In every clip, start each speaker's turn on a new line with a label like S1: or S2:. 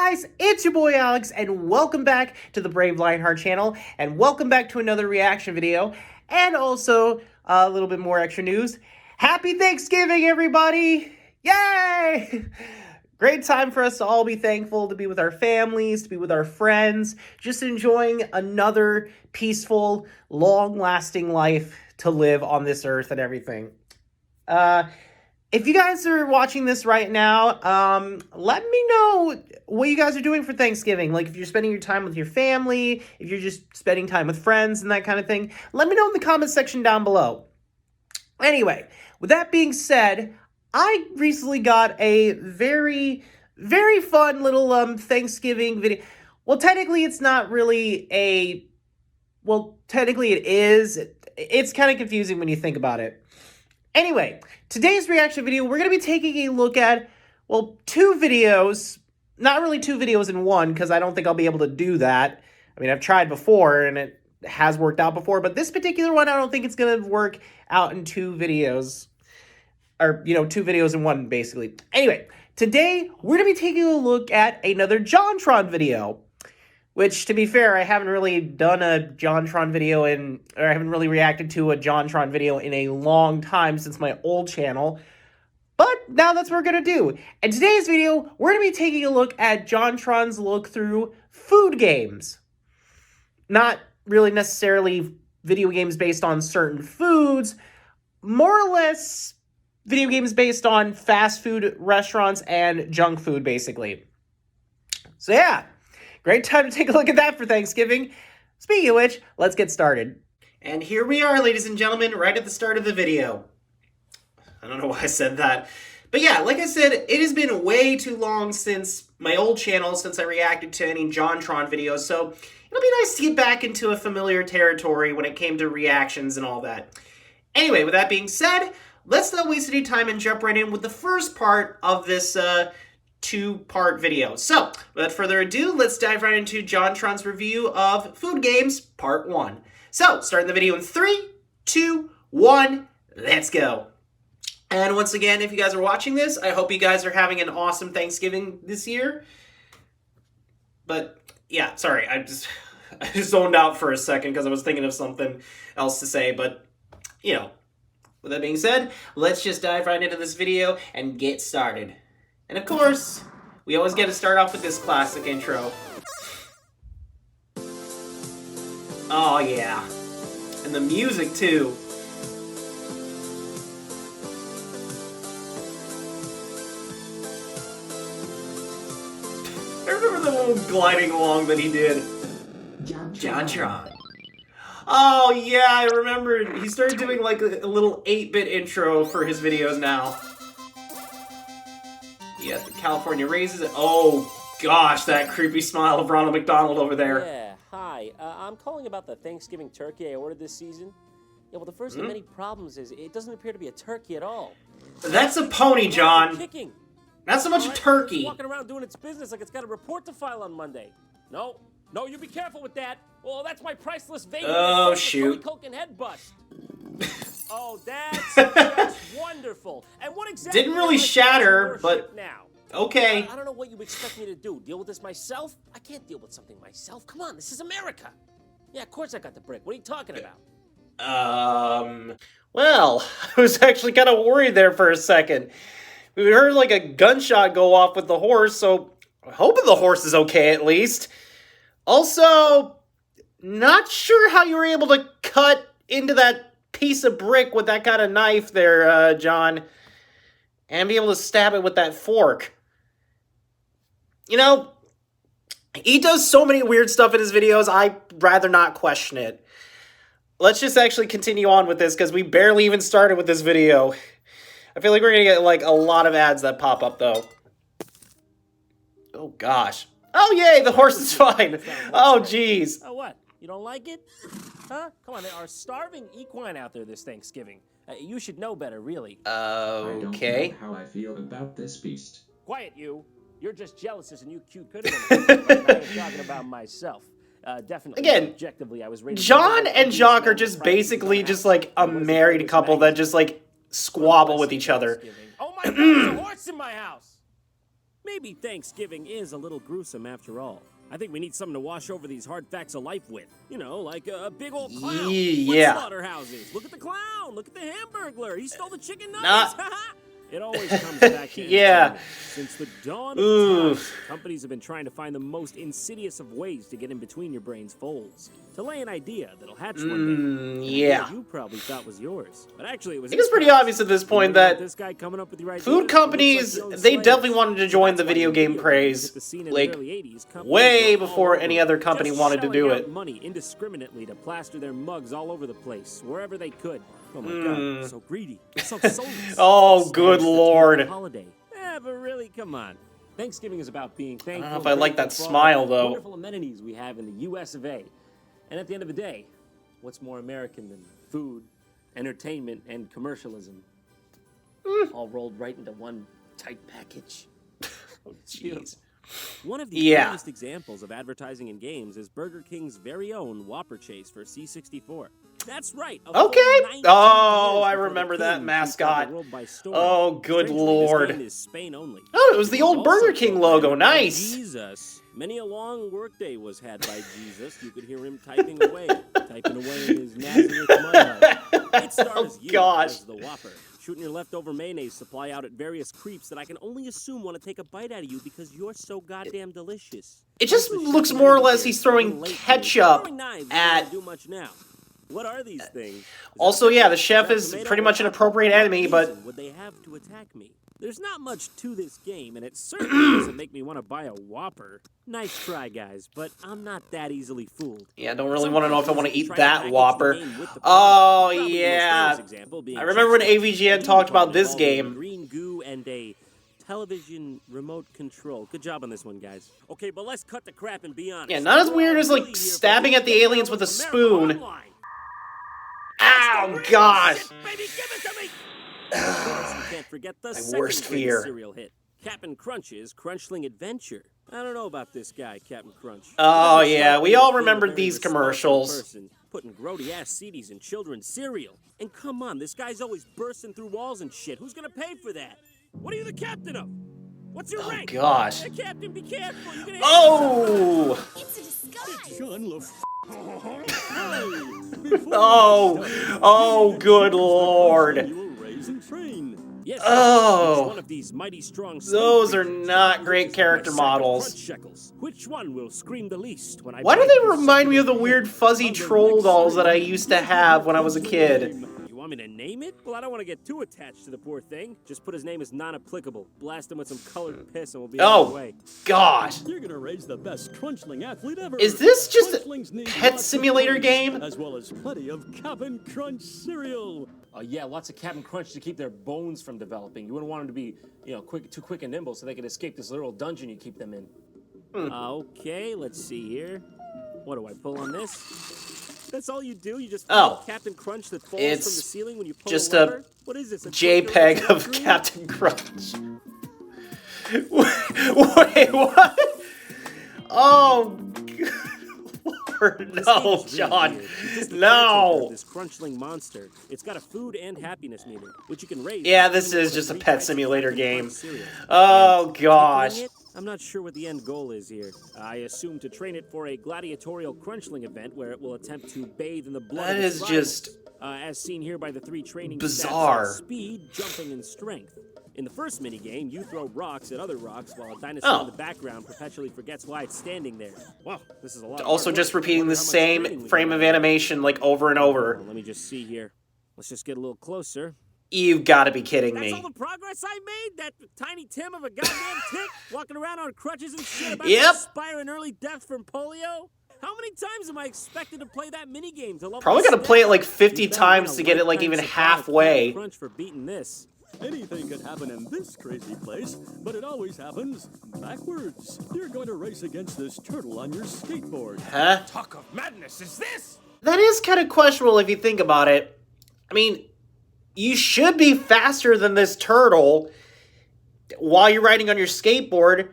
S1: guys, it's your boy Alex, and welcome back to the Brave Lionheart channel, and welcome back to another reaction video, and also a little bit more extra news. Happy Thanksgiving, everybody! Yay! Great time for us to all be thankful, to be with our families, to be with our friends, just enjoying another peaceful, long-lasting life to live on this earth and everything. If you guys are watching this right now, let me know what you guys are doing for Thanksgiving. Like, if you're spending your time with your family, if you're just spending time with friends and that kind of thing, let me know in the comment section down below. Anyway, with that being said, I recently got a very, very fun little Thanksgiving video. Well, technically, it's not really a... Well, technically it is. It's kind of confusing when you think about it. Anyway, today's reaction video, we're going to be taking a look at, well, two videos. Not really two videos in one, because I don't think I'll be able to do that. I mean, I've tried before, and it has worked out before, but this particular one, I don't think it's going to work out in two videos. Or, you know, two videos in one, basically. Anyway, today, we're going to be taking a look at another jontron video. Which, to be fair, I haven't really done a jontron video or I haven't really reacted to a jontron video in a long time since my old channel. But now that's what we're going to do. In today's video, we're going to be taking a look at jontron's look through food games. Not really necessarily video games based on certain foods, more or less video games based on fast food restaurants and junk food, basically. So yeah. Great time to take a look at that for Thanksgiving. Speaking of which, let's get started. And here we are, ladies and gentlemen, right at the start of the video. I don't know why I said that. But yeah, like I said, it has been way too long since my old channel, since I reacted to any jontron videos, so it'll be nice to get back into a familiar territory when it came to reactions and all that. Anyway, with that being said, let's not waste any time and jump right in with the first part of this two-part video. So, without further ado, let's dive right into jontron's review of Food Games Part 1. So, starting the video in 3, 2, 1, let's go. And once again, if you guys are watching this, I hope you guys are having an awesome Thanksgiving this year. But, yeah, sorry, I just zoned out for a second because I was thinking of something else to say, but, you know, with that being said, let's just dive right into this video and get started. And of course, we always get to start off with this classic intro. Oh yeah. And the music too. I remember the little gliding along that he did. Jontron. Oh yeah, I remember. He started doing like a little 8-bit intro for his videos now. Yeah, the California raises it. Oh, gosh, that creepy smile of Ronald McDonald over there.
S2: Yeah, hi. I'm calling about the Thanksgiving turkey I ordered this season. Yeah, well, the first of many problems is it doesn't appear to be a turkey at all.
S1: That's a pony, John.
S2: Kicking.
S1: Not so much a turkey.
S2: It's walking around doing its business like it's got a report to file on Monday. No, you be careful with that. Oh, that's my priceless baby.
S1: Oh, shoot.
S2: Coke and head bust. Oh, that's just wonderful. And what exactly
S1: didn't really shatter, but
S2: now?
S1: Okay.
S2: I don't know what you expect me to do. Deal with this myself? I can't deal with something myself. Come on, this is America. Yeah, of course I got the brick. What are you talking about?
S1: Well, I was actually kind of worried there for a second. We heard like a gunshot go off with the horse, so I'm hoping the horse is okay at least. Also, not sure how you were able to cut into that piece of brick with that kind of knife there, John, and be able to stab it with that fork. You know, he does so many weird stuff in his videos, I'd rather not question it. Let's just actually continue on with this, because we barely even started with this video. I feel like we're going to get, like, a lot of ads that pop up, though. Oh, gosh. Oh, yay, the horse is fine. Oh, jeez.
S2: Oh, what? You don't like it? Huh? Come on, there are starving equine out there this Thanksgiving. You should know better, really.
S1: Okay.
S3: I don't know how I feel about this beast.
S2: Quiet, you. You're just jealous as a new cute critter. I ain't talking about myself. Definitely.
S1: Again,
S2: Objectively, I was rated
S1: John and Jock are just basically just like a married couple that just like squabble with each other.
S2: Oh my God, there's a horse in my house. Maybe Thanksgiving is a little gruesome after all. I think we need something to wash over these hard facts of life with. You know, like a big old clown.
S1: Yeah.
S2: With slaughterhouses. Look at the clown. Look at the Hamburglar. He stole the chicken
S1: Not-
S2: nuggets. It always comes back to
S1: Yeah.
S2: Since the dawn of time, companies have been trying to find the most insidious of ways to get in between your brain's folds. To lay an idea that'll hatch one day.
S1: Yeah.
S2: You probably thought was yours. But actually it was...
S1: I think it's pretty obvious at this point that
S2: this guy coming up with your
S1: food
S2: ideas,
S1: companies,
S2: it looks like
S1: they
S2: Slaves.
S1: definitely wanted to join the
S2: That's why
S1: video game
S2: hit
S1: craze,
S2: the scene in
S1: like,
S2: the early 80s. Companies
S1: way
S2: were all
S1: before
S2: over
S1: any
S2: it,
S1: other company
S2: just
S1: wanted to do
S2: shelling out
S1: it.
S2: money indiscriminately to plaster their mugs all over the place, wherever they could. Oh my god, so greedy, so soulless.
S1: Oh, good lord.
S2: Holiday. But really, come on. Thanksgiving is about being thankful.
S1: I don't know if I like that
S2: grateful for all
S1: smile,
S2: the
S1: though.
S2: Wonderful amenities we have in the U.S. of A. And at the end of the day, what's more American than food, entertainment, and commercialism? All rolled right into one tight package.
S1: Oh, jeez.
S2: One of the earliest examples of advertising in games is Burger King's very own Whopper Chase for C64. That's right.
S1: Okay. Oh, I remember that mascot. Oh, good lord. Oh, it was the old Burger King logo. Nice.
S2: Jesus. Many a long workday was had by Jesus. You could hear him typing away in his Nazareth mud hut. It stars you as the Whopper, shooting your leftover mayonnaise supply out at various creeps that I can only assume want to take a bite out of you because you're so goddamn delicious.
S1: It just looks more or less he's throwing ketchup at...
S2: Do much now. What are these things?
S1: Also, yeah, the chef is pretty much an appropriate enemy, but...
S2: Would they have to attack me? There's not much to this game, and it certainly doesn't make me want to buy a Whopper. Nice try, guys, but I'm not that easily fooled.
S1: Yeah, I don't really want to know if I want to eat that Whopper. Oh, yeah. I remember when AVGN talked about this game.
S2: Green goo and a television remote control. Good job on this one, guys. Okay, but let's cut the crap and be honest.
S1: Yeah, not as weird as, like, stabbing at the aliens with a spoon. Ow, gosh!
S2: Baby, give it to me! You can't forget the
S1: My worst fear.
S2: Cereal hit. Cap'n Crunch's Crunchling Adventure. I don't know about this guy, Cap'n Crunch.
S1: Oh, yeah, we all remembered these commercials.
S2: Putting grody-ass CDs in children's cereal. And come on, this guy's always bursting through walls and shit. Who's gonna pay for that? What are you the captain of? What's your rank?
S1: Gosh.
S2: Hey, Captain, be careful. You're gonna
S1: Oh!
S4: It's a disguise.
S2: John
S1: Oh, good lord.
S2: Yes,
S1: Oh,
S2: one of these mighty strong
S1: those are not great character models.
S2: Which one will scream the least when I
S1: Why do they remind me of the weird fuzzy troll dolls that I used to have when I was a kid?
S2: You want me to name it? Well, I don't want to get too attached to the poor thing. Just put his name as non-applicable. Blast him with some colored piss and we'll be on the way.
S1: Gosh.
S5: You're gonna raise the best crunchling athlete ever.
S1: Is this just a pet simulator game?
S5: As well as plenty of Cap'n Crunch cereal.
S2: Yeah, lots of Cap'n Crunch to keep their bones from developing. You wouldn't want them to be, too quick and nimble so they could escape this little dungeon you keep them in. Okay, let's see here. What do I pull on this? That's all you do? You just pull Captain Crunch that falls from the ceiling when you pull
S1: just
S2: a lever? What is this? A
S1: JPEG of Captain Crunch. Wait, what? Oh, Lord, no, John. No.
S2: This crunchling monster. It's got a food and happiness meter, which you can raise.
S1: Yeah, this is just a pet simulator game. Oh, gosh.
S2: I'm not sure what the end goal is here. I assume to train it for a gladiatorial crunchling event where it will attempt to bathe in the blood
S1: That
S2: of its
S1: is
S2: rivals,
S1: just
S2: as seen here by the three training
S1: bizarre.
S2: stats of speed, jumping, and strength. In the first minigame, you throw rocks at other rocks while a dinosaur in the background perpetually forgets why it's standing there. Wow, this is a lot.
S1: Also just repeating the same frame of animation like over and over.
S2: Let me just see here. Let's just get a little closer.
S1: You've got to be kidding me.
S2: That's all the progress I made? That tiny Tim of a goddamn tick walking around on crutches and shit about to expire in early death from polio? How many times am I expected to play that minigame to level?
S1: Probably got to play it like 50 times to get it like even halfway.
S2: Crunch for beating this.
S5: Anything could happen in this crazy place, but it always happens backwards. You're going to race against this turtle on your skateboard.
S1: Huh?
S2: Talk of madness is this?
S1: That is kind of questionable if you think about it. I mean, you should be faster than this turtle while you're riding on your skateboard.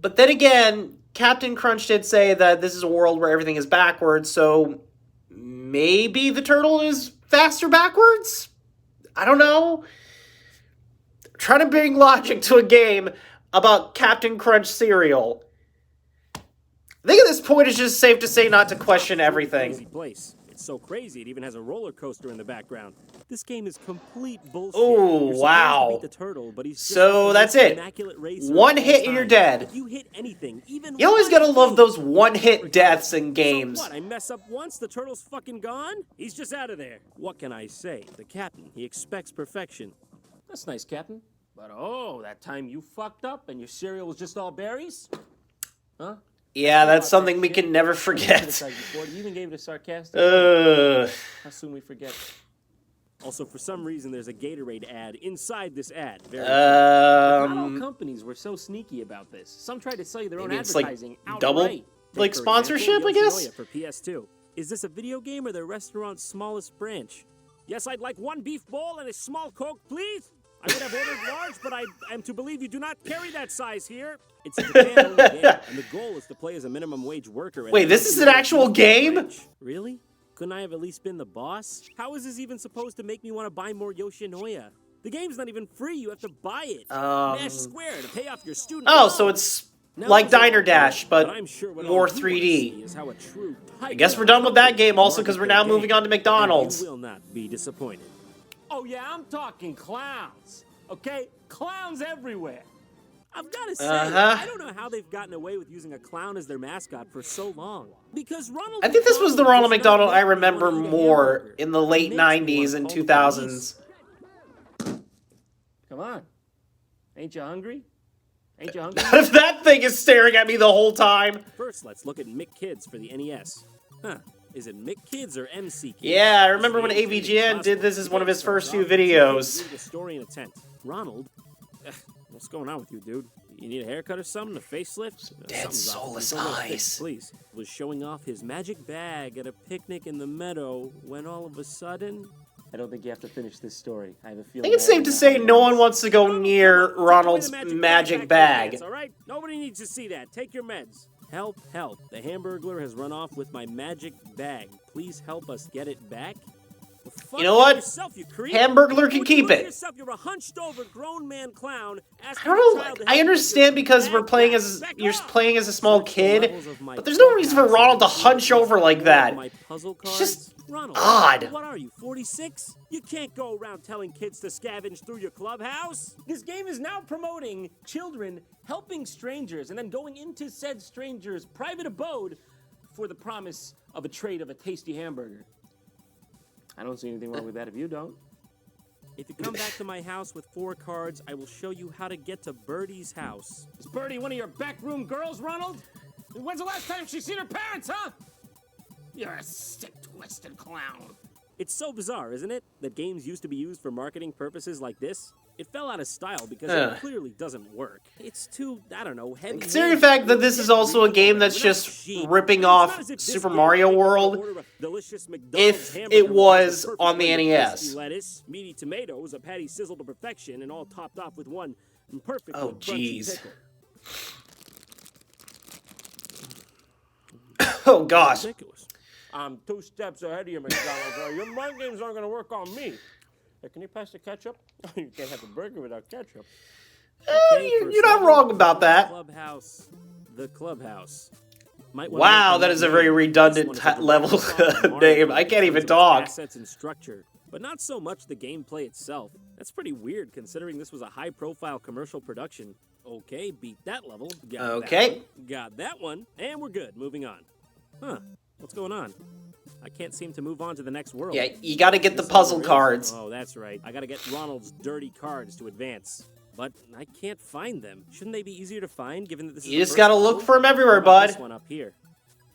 S1: But then again, Captain Crunch did say that this is a world where everything is backwards, so maybe the turtle is faster backwards? I don't know. Trying to bring logic to a game, about Captain Crunch cereal. I think at this point it's just safe to say not to question everything.
S2: Crazy place. It's so crazy it even has a roller coaster in the background. This game is complete bullshit.
S1: Oh, wow.
S2: Beat the turtle, but he's
S1: So that's it. One hit and you're dead.
S2: If you hit anything, even
S1: You always gotta love those one-hit deaths in games.
S2: So what, I mess up once, the turtle's fucking gone? He's just out of there. What can I say? The captain, he expects perfection. That's nice, Captain. But oh, that time you fucked up and your cereal was just all berries? Huh?
S1: Yeah, that's something we can never forget.
S2: You even gave it a sarcastic. How soon we forget. Also, for some reason, there's a Gatorade ad inside this ad. Not all companies were so sneaky about this. Some tried to sell you their own advertising outright.
S1: Double, like, sponsorship, I guess?
S2: For PS2. Is this a video game or the restaurant's smallest branch? Yes, I'd like one beef bowl and a small Coke, please. I would have ordered large, but I am to believe you do not carry that size here. It's a Japan-only game, and the goal is to play as a minimum wage worker.
S1: Wait, this is an actual game?
S2: Really? Couldn't I have at least been the boss? How is this even supposed to make me want to buy more Yoshinoya? The game's not even free, you have to buy it. Mash square to pay off your student loan.
S1: So it's like Diner Dash, but more 3D. I guess we're done with that game also because we're now moving on to McDonald's.
S2: You will not be disappointed. Oh yeah, I'm talking clowns, okay? Clowns everywhere. I've got to say, I don't know how they've gotten away with using a clown as their mascot for so long. Because Ronald
S1: I think this was the Ronald McDonald I remember more in the late 90s and 2000s.
S2: Come on. Ain't you hungry? Ain't you hungry?
S1: If that thing is staring at me the whole time.
S2: First, let's look at Mick Kids for the NES. Huh. Is it Mick Kids or MC Kids?
S1: Yeah, I remember when AVGN did this as one of his first few videos.
S2: The story in a tent. Ronald? What's going on with you, dude? You need a haircut or something? A facelift?
S1: Dead soulless eyes.
S2: Please. Was showing off his magic bag at a picnic in the meadow when all of a sudden... I don't think you have to finish this story. I have a feeling...
S1: I think it's safe to say no one wants to go near Ronald's magic bag.
S2: All right? Nobody needs to see that. Take your meds. Help, help. The Hamburglar has run off with my magic bag. Please help us get it back.
S1: You know what?
S2: Yourself, you
S1: Hamburglar can keep it.
S2: You're a hunched over grown man clown.
S1: I don't know. I understand because you're playing as a small kid, but there's no reason for Ronald to hunch over like that. It's just odd.
S2: What are you, 46? You can't go around telling kids to scavenge through your clubhouse. This game is now promoting children helping strangers and then going into said strangers' private abode for the promise of a trade of a tasty hamburger. I don't see anything wrong with that if you don't. If you come back to my house with 4 cards, I will show you how to get to Birdie's house. Is Birdie one of your backroom girls, Ronald? When's the last time she's seen her parents, huh? You're a sick, twisted clown. It's so bizarre, isn't it? That games used to be used for marketing purposes like this. It fell out of style because it clearly doesn't work. It's too, I don't know, heavy.
S1: Considering the fact that this is also a game that's just ripping off Super Mario World, if it was on the NES.
S2: Lettuce, meaty tomatoes, a patty sizzled to perfection, and all topped off with one perfect.
S1: Oh, jeez. Oh, gosh.
S2: I'm 2 steps ahead of you, McDonald's. Your mind games aren't going to work on me. Hey, can you pass the ketchup? You can't have a burger without ketchup.
S1: You're not wrong about that.
S2: The clubhouse.
S1: Wow, that is a very redundant level name. I can't even talk.
S2: Assets and structure, but not so much the gameplay itself. That's pretty weird considering this was a high-profile commercial production. Okay, beat that level. Got that one, and we're good. Moving on. Huh? What's going on? I can't seem to move on to the next world.
S1: Yeah, you gotta get the puzzle cards.
S2: Oh, that's right. I gotta get Ronald's dirty cards to advance. But I can't find them. Shouldn't they be easier to find, given that this is
S1: You just gotta look for them everywhere, bud.
S2: This one up here.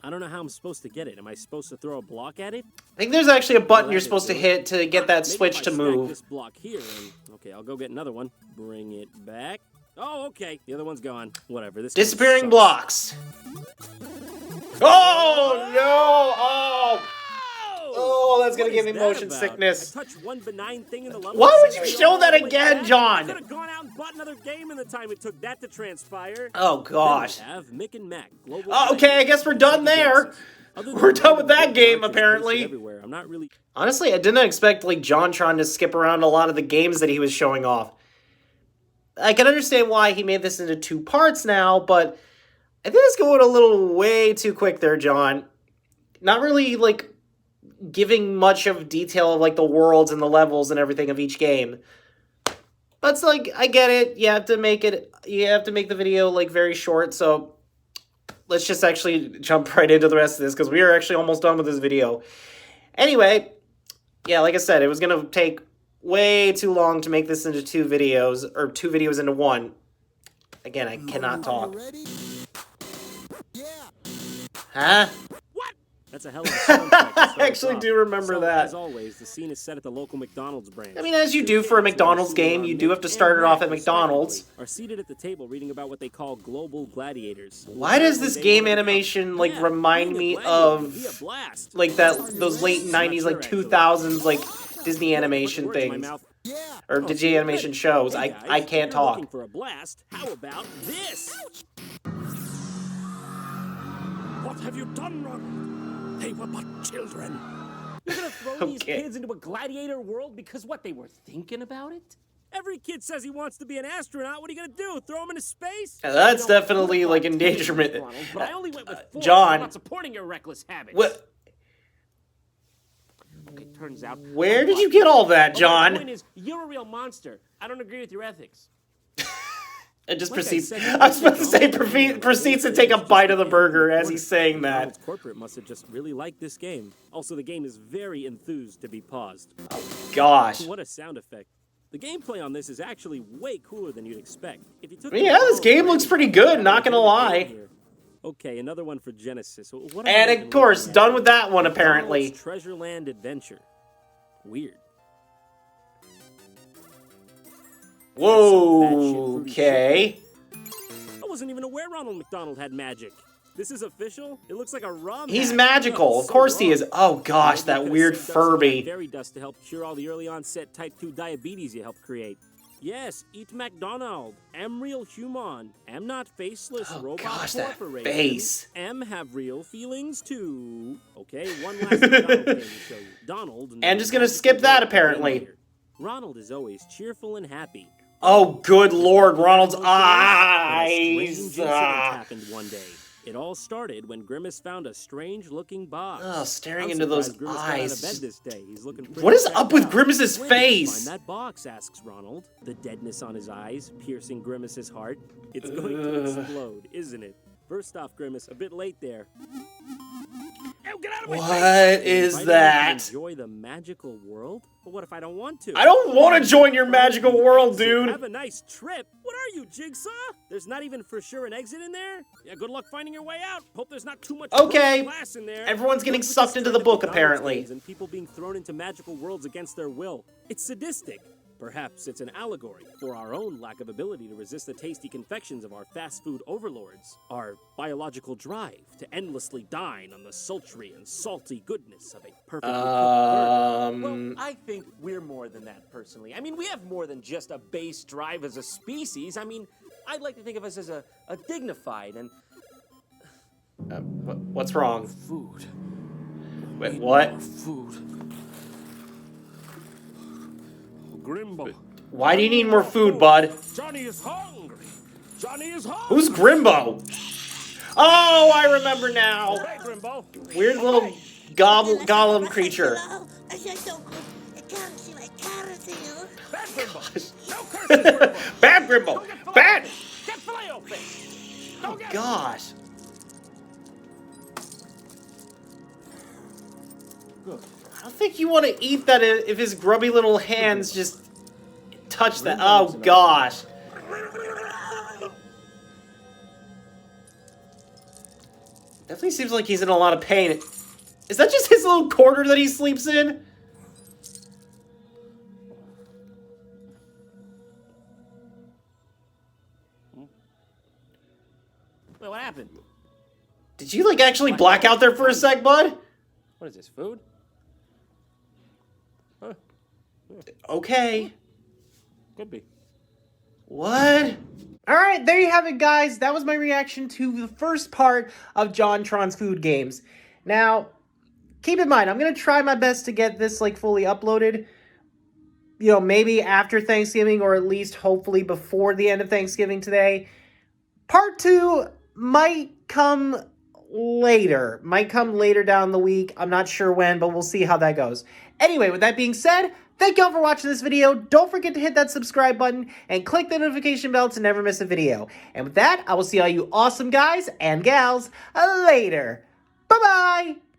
S2: I don't know how I'm supposed to get it. Am I supposed to throw a block at it?
S1: I think there's actually a button you're supposed to hit to get that switch to move.
S2: This block here, and okay, I'll go get another one. Bring it back. Oh, okay. The other one's gone. Whatever. This
S1: disappearing blocks. Oh no! Oh, that's gonna give me motion sickness.
S2: I touched one benign thing in the
S1: Why would you show that again, John?
S2: I could have gone out and bought another game in the time it took that to transpire.
S1: Oh gosh.
S2: Have Mick and Mac.
S1: Okay, I guess we're done there. We're done with that game, apparently.
S2: I'm not really.
S1: Honestly, I didn't expect like jontron to skip around a lot of the games that he was showing off. I can understand why he made this into 2 parts now, but I think it's going a little way too quick there, John. Not really, like, giving much of detail of, like, the worlds and the levels and everything of each game. But it's like, I get it. You have to make the video, like, very short, so let's just actually jump right into the rest of this, because we are actually almost done with this video. Anyway, yeah, like I said, it was going to take way too long to make this into 2 videos, or 2 videos into 1. Again, I cannot talk. Huh?
S2: What? That's a hell of a soundtrack.
S1: I actually do remember that.
S2: As always, the scene is set at the local McDonald's branch.
S1: I mean, as you do for a McDonald's game, you do have to start it off at McDonald's.
S2: Are seated at the table reading about what they call global gladiators.
S1: Why does this game animation, like, remind me of, like, those late 90s, like, 2000s, like, Disney animation things? Or Disney animation shows. I can't talk.
S2: Looking for a blast? How about this? What have you done, Ron? They were but children. You're gonna throw these kids into a gladiator world because what, they were thinking about it? Every kid says he wants to be an astronaut. What are you gonna do? Throw him into space?
S1: That's definitely like endangerment.
S2: But I only went with force.
S1: John,
S2: I'm not supporting your reckless habits.
S1: What?
S2: Okay, turns out.
S1: Where did you get all that, John?
S2: The point is, you're a real monster. I don't agree with your ethics.
S1: And just proceeds. I was supposed to say proceeds to take a bite of the burger as he's saying that.
S2: McDonald's corporate must have just really liked this game. Also, the game is very enthused to be paused.
S1: Oh gosh!
S2: What a sound effect! The gameplay on this is actually way cooler than you'd expect. If you took
S1: yeah, this game looks pretty good. Not gonna lie.
S2: Okay, another one for Genesis.
S1: And of course, done with that one apparently.
S2: Treasureland Adventure. Weird.
S1: Whoa, okay.
S2: I wasn't even aware Ronald McDonald had magic. This is official? It looks like a rum.
S1: He's magical. Of course he is. Oh gosh, that weird Furby.
S2: Fairy dust to help cure all the early onset type 2 diabetes you helped create. Yes, eat McDonald. Am real human. Am not faceless robot
S1: gosh, that
S2: corporation.
S1: face.
S2: Am have real feelings too. Okay, one last McDonald thing to show you. Donald.
S1: And just gonna skip that apparently.
S2: Ronald is always cheerful and happy.
S1: Oh, good Lord, Ronald's eyes!
S2: Happened one day. It all started when Grimace found a strange-looking box.
S1: Oh, staring into those
S2: Grimace
S1: eyes.
S2: Got out of bed this day. He's looking
S1: what is up with Grimace's face?
S2: Find that box, asks Ronald. The deadness on his eyes, piercing Grimace's heart. It's going to explode, isn't it? First off, Grimace, a bit late there. Get out of my
S1: what is that?
S2: Enjoy the magical world? But what if I don't want to?
S1: I don't want to join your magical world, dude.
S2: Have a nice trip. What are you, Jigsaw? There's not even for sure an exit in there? Yeah, good luck finding your way out. Hope there's not too much glass in there.
S1: Everyone's getting sucked into the book, apparently.
S2: And people being thrown into magical worlds against their will. It's sadistic. Perhaps it's an allegory for our own lack of ability to resist the tasty confections of our fast food overlords, our biological drive to endlessly dine on the sultry and salty goodness of a perfectly cooked burger. Well, I think we're more than that, personally. I mean, we have more than just a base drive as a species. I mean, I'd like to think of us as a dignified and...
S1: what's wrong?
S2: Food.
S1: Wait, what?
S2: Food. Grimbo.
S1: Why do you need more food, bud?
S2: Johnny is hungry. Johnny is hungry.
S1: Who's Grimbo? Oh, I remember now.
S2: Hey, Grimbo.
S1: Weird little golem creature.
S2: Bad Grimbo. No curses, Grimbo.
S1: Bad Grimbo. Bad.
S2: Get filet-o-fish.
S1: Oh gosh. I don't think you want to eat that if his grubby little hands just touch that. Oh gosh. Definitely seems like he's in a lot of pain. Is that just his little corner that he sleeps in?
S2: Wait, what happened?
S1: Did you like actually black out there for a sec, bud?
S2: What is this, food? Huh.
S1: Okay.
S2: Could be.
S1: What? Alright, there you have it, guys. That was my reaction to the first part of JonTron's Food Games. Now, keep in mind, I'm going to try my best to get this, like, fully uploaded. maybe after Thanksgiving, or at least hopefully before the end of Thanksgiving today. Part 2 might come later. Might come later down the week. I'm not sure when, but we'll see how that goes. Anyway, with that being said, thank y'all for watching this video. Don't forget to hit that subscribe button and click the notification bell to never miss a video. And with that, I will see all you awesome guys and gals later. Bye-bye!